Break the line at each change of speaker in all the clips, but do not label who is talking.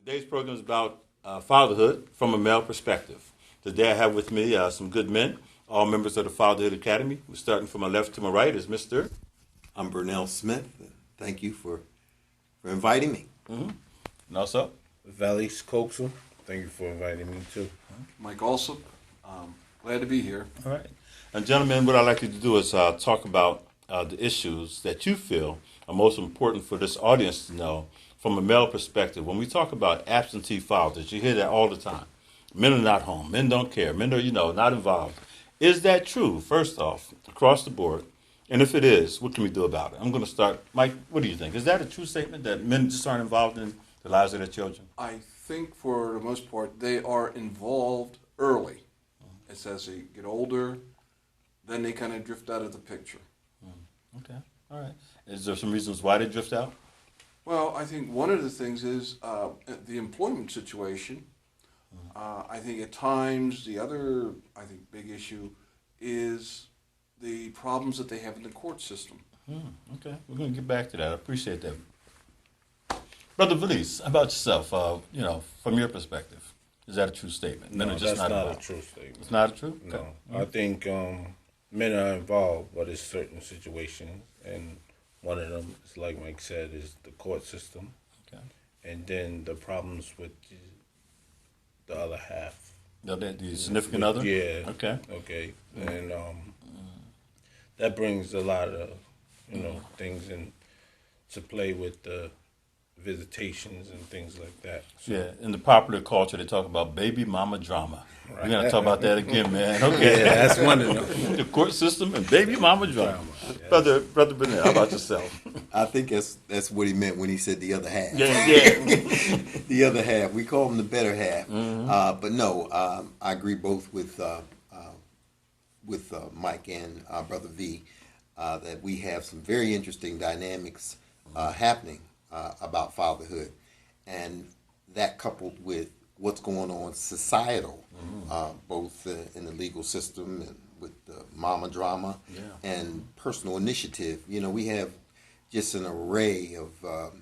Today's program is about fatherhood from a male perspective. Today I have with me some good men, all members of the Fatherhood Academy. We're starting from my left to my right is Mr.
I'm Burnell Smith. Thank you for inviting me.
And also,
Valley Coaxel, thank you for inviting me too.
Mike Alsop, glad to be here.
all right. And gentlemen, what I'd like you to do is talk about the issues that you feel are most important for this audience to know from a male perspective. When we talk about absentee fathers, you hear that all the time. Men are not home. Men don't care. Men are, not involved. Is that true, first off, across the board? And if it is, what can we do about it? I'm going to start. Mike, what do you think? Is that a true statement that men just aren't involved in the lives of their children?
I think for the most part they are involved early. It's as they get older, then they kind of drift out of the picture.
Okay. All right. Is there some reasons why they drift out?
Well, I think one of the things is the employment situation. I think at times the other, big issue is the problems that they have in the court system.
Okay. We're going to get back to that. I appreciate that. Brother Valise, how about yourself? From your perspective, is that a true statement? Men
No,
are just
that's not
involved.
a true statement.
It's not a true?
No,
Okay.
I think men are involved, but it's certain situations, and one of them is like Mike said, is the court system,
Okay.
and then the problems with the other half.
The significant other?
Yeah.
Okay.
Okay, and that brings a lot of things in to play with the visitations and things like that. So,
Yeah, in the popular culture, they talk about baby mama drama. We're going to talk about that again, man. Okay.
yeah, that's one of them.
The court system and baby mama drama.
Yes.
Brother Burnett, how about yourself?
I think that's what he meant when he said the other half.
Yeah.
The other half. We call them the better half. But no, I agree both with Mike and Brother V that we have some very interesting dynamics happening about fatherhood, and that coupled with what's going on societal, both in the legal system and with the mama drama and personal initiative. We have just an array of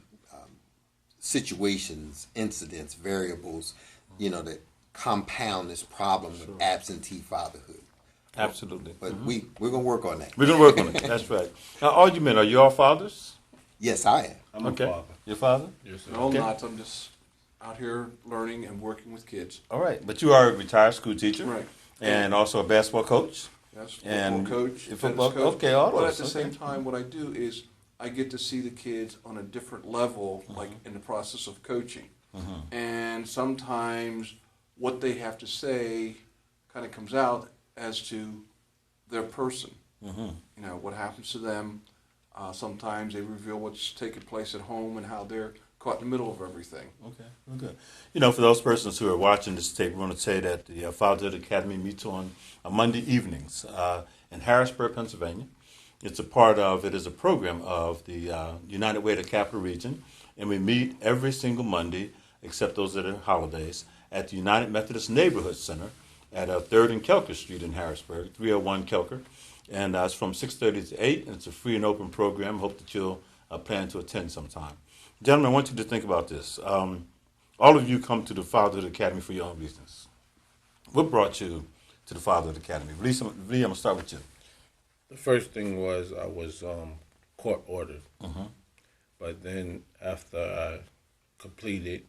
situations, incidents, variables, that compound this problem with absentee fatherhood.
Absolutely.
But we're going to work on that.
We're going to work on it. That's right. Now, all you men, are you all fathers?
Yes, I am.
I'm
Okay.
a father.
Your father?
Yes, sir.
No, I'm
Okay.
not. I'm just out here learning and working with kids.
All right. But you are a retired school teacher.
Right.
And also a basketball coach.
Yes, football
And
coach,
a
tennis
football-
coach.
okay, all
But
those,
at the
okay.
same time, what I do is I get to see the kids on a different level, like in the process of coaching. And sometimes what they have to say kind of comes out as to their person. What happens to them. Sometimes they reveal what's taking place at home and how they're caught in the middle of everything.
Okay, well, good. For those persons who are watching this tape, we want to say that the Fatherhood Academy meets on Monday evenings in Harrisburg, Pennsylvania. It is a program of the United Way of the Capital Region, and we meet every single Monday, except those that are holidays, at the United Methodist Neighborhood Center at 3rd and Kelker Street in Harrisburg, 301 Kelker. And it's from 6:30 to 8, and it's a free and open program. Hope that you'll plan to attend sometime. Gentlemen, I want you to think about this. All of you come to the Fatherhood Academy for your own reasons. What brought you to the Fatherhood Academy? Lee, I'm going to start with you.
The first thing was I was court ordered, but then after I completed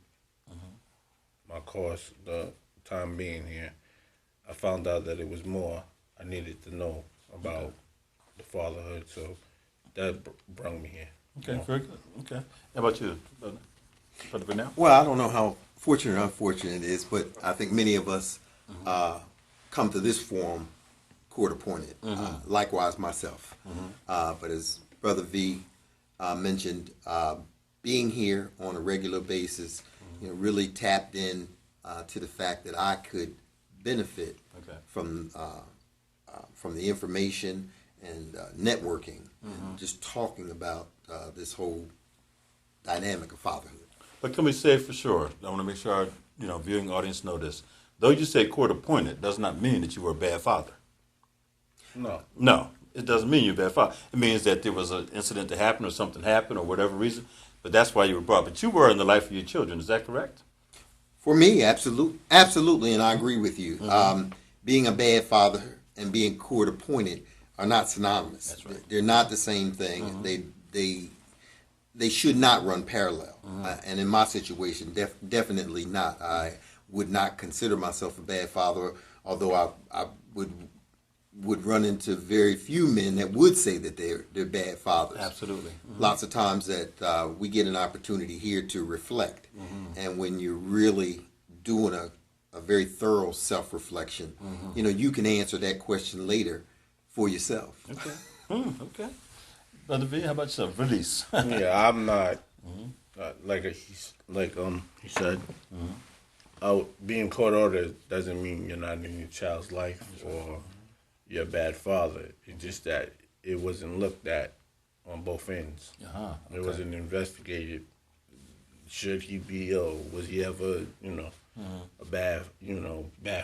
my course, the time being here, I found out that it was more I needed to know about the fatherhood, so that brought me here.
Okay, very good. Okay. How about you, Brother Burnell?
Well, I don't know how fortunate or unfortunate it is, but I think many of us come to this forum court appointed. Likewise, myself. But as Brother V mentioned, being here on a regular basis, really tapped in to the fact that I could benefit from the information and networking, just talking about this whole dynamic of fatherhood.
But can we say for sure, I want to make sure our viewing audience know this, though you say court appointed, does not mean that you were a bad father.
No.
No, it doesn't mean you're a bad father. It means that there was an incident that happened or something happened or whatever reason, but that's why you were brought. But you were in the life of your children, is that correct?
For me, absolutely, and I agree with you. Being a bad father and being court appointed are not synonymous.
That's right.
They're not the same thing. They should not run parallel. And in my situation, definitely not. I would not consider myself a bad father, although I would run into very few men that would say that they're bad fathers.
Absolutely.
Lots of times that we get an opportunity here to reflect, and when you're really doing a very thorough self-reflection, you can answer that question later for yourself.
Okay. Okay. Brother V, how about yourself? Release.
Yeah, I'm not like he said. Being court ordered doesn't mean you're not in your child's life or you're a bad father. It's just that it wasn't looked at on both ends.
Okay.
It wasn't investigated. Should he be or was he ever, a bad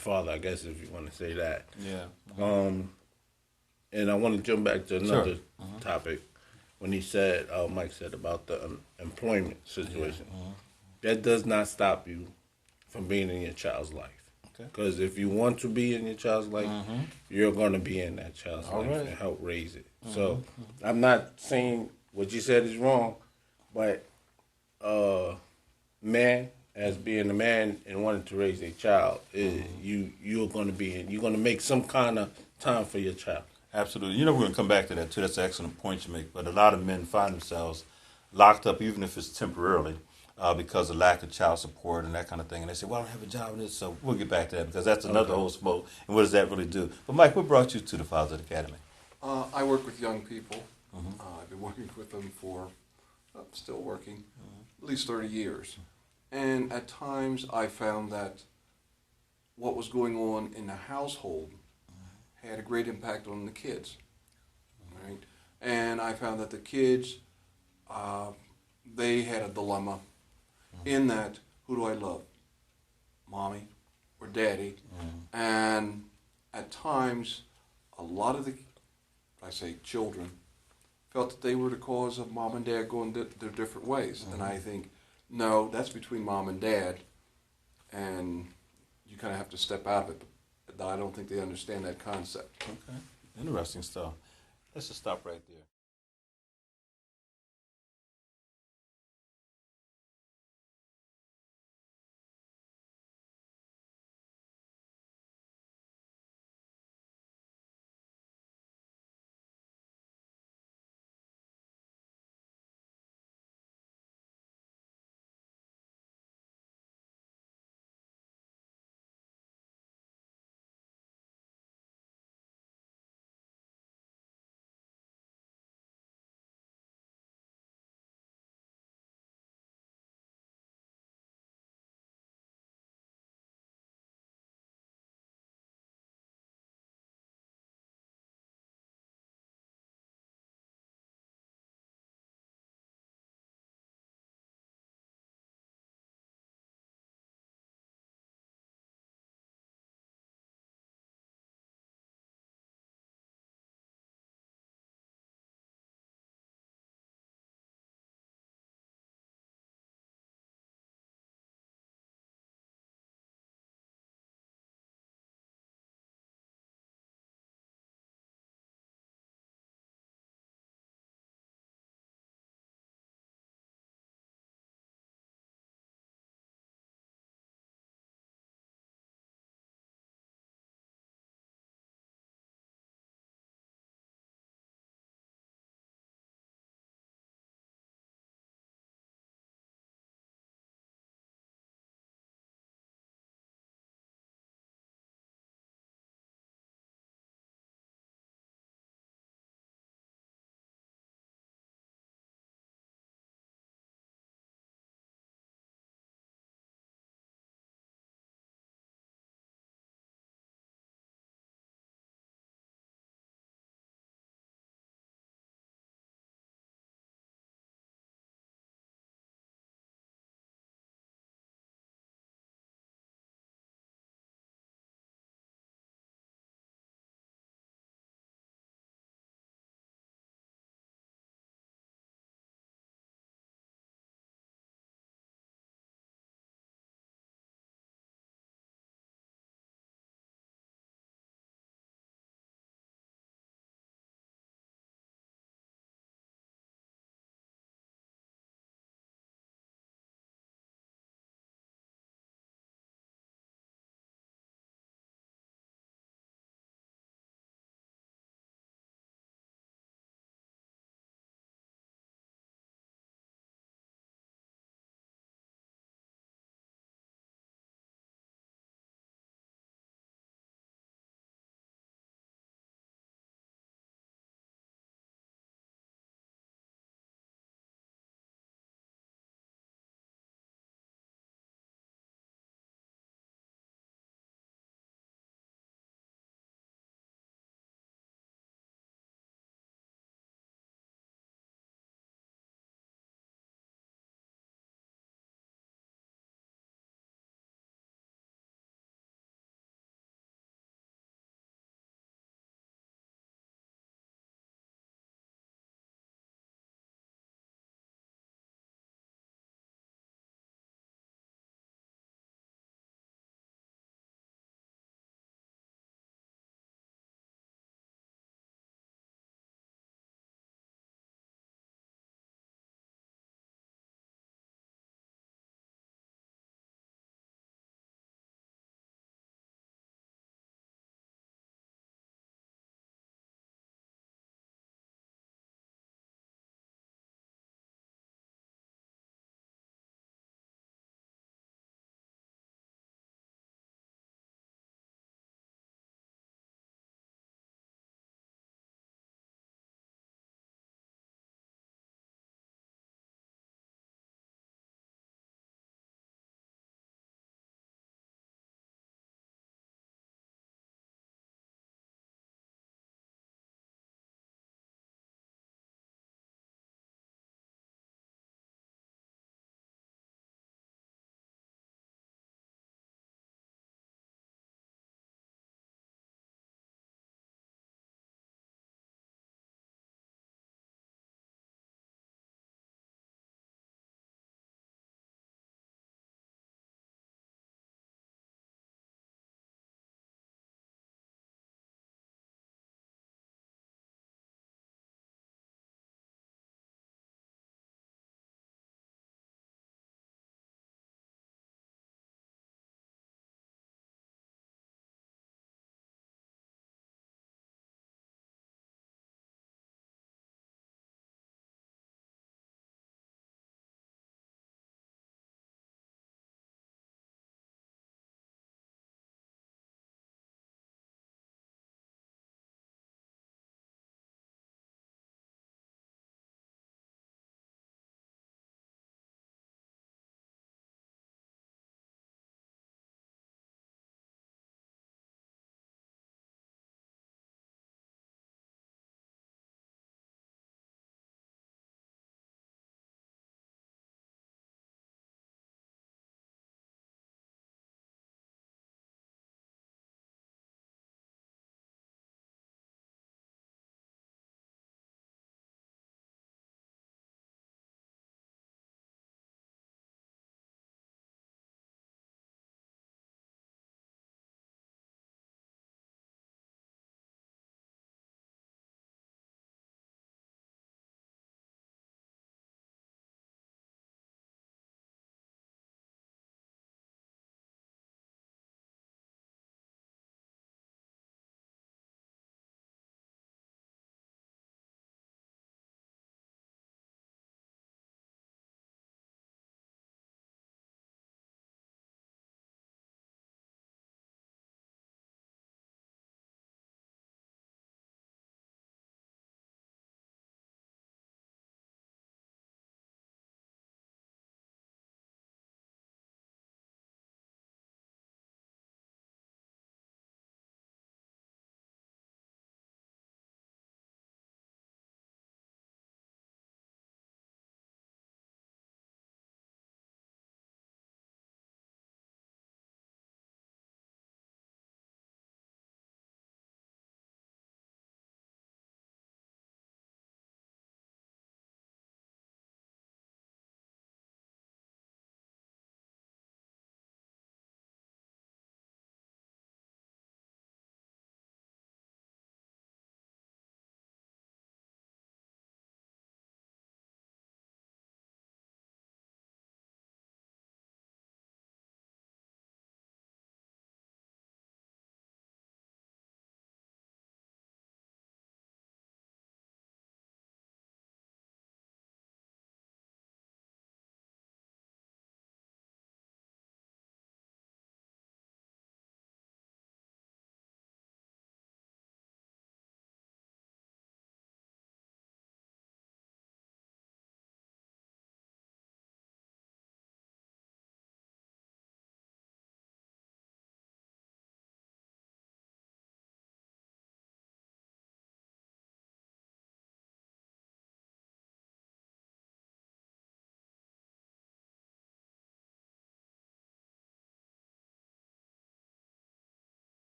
father? I guess if you want to say that.
Yeah.
And I want to jump back to another
Sure.
topic when he said, Mike said about the employment situation. That does not stop you from being in your child's life.
Okay.
Because if you want to be in your child's life, you're going to be in that child's
All
life
right.
and help raise it. So I'm not saying what you said is wrong, but man, as being a man and wanting to raise a child, you're going to make some kind of time for your child.
Absolutely. We're going to come back to that too. That's an excellent point you make. But a lot of men find themselves locked up, even if it's temporarily, because of lack of child support and that kind of thing. And they say, well, I don't have a job in this. So we'll get back to that because that's another whole smoke. And what does that really do? But Mike, what brought you to the Fatherhood Academy?
I work with young people. I've been working with them for, still working, at least 30 years. And at times I found that what was going on in the household had a great impact on the kids. Right? And I found that the kids, they had a dilemma in that, who do I love? Mommy or daddy? And at times, a lot of the, children, felt that they were the cause of mom and dad going their different ways. And I think, no, that's between mom and dad, and you kind of have to step out of it. But I don't think they understand that concept.
Okay. Interesting stuff. Let's just stop right there.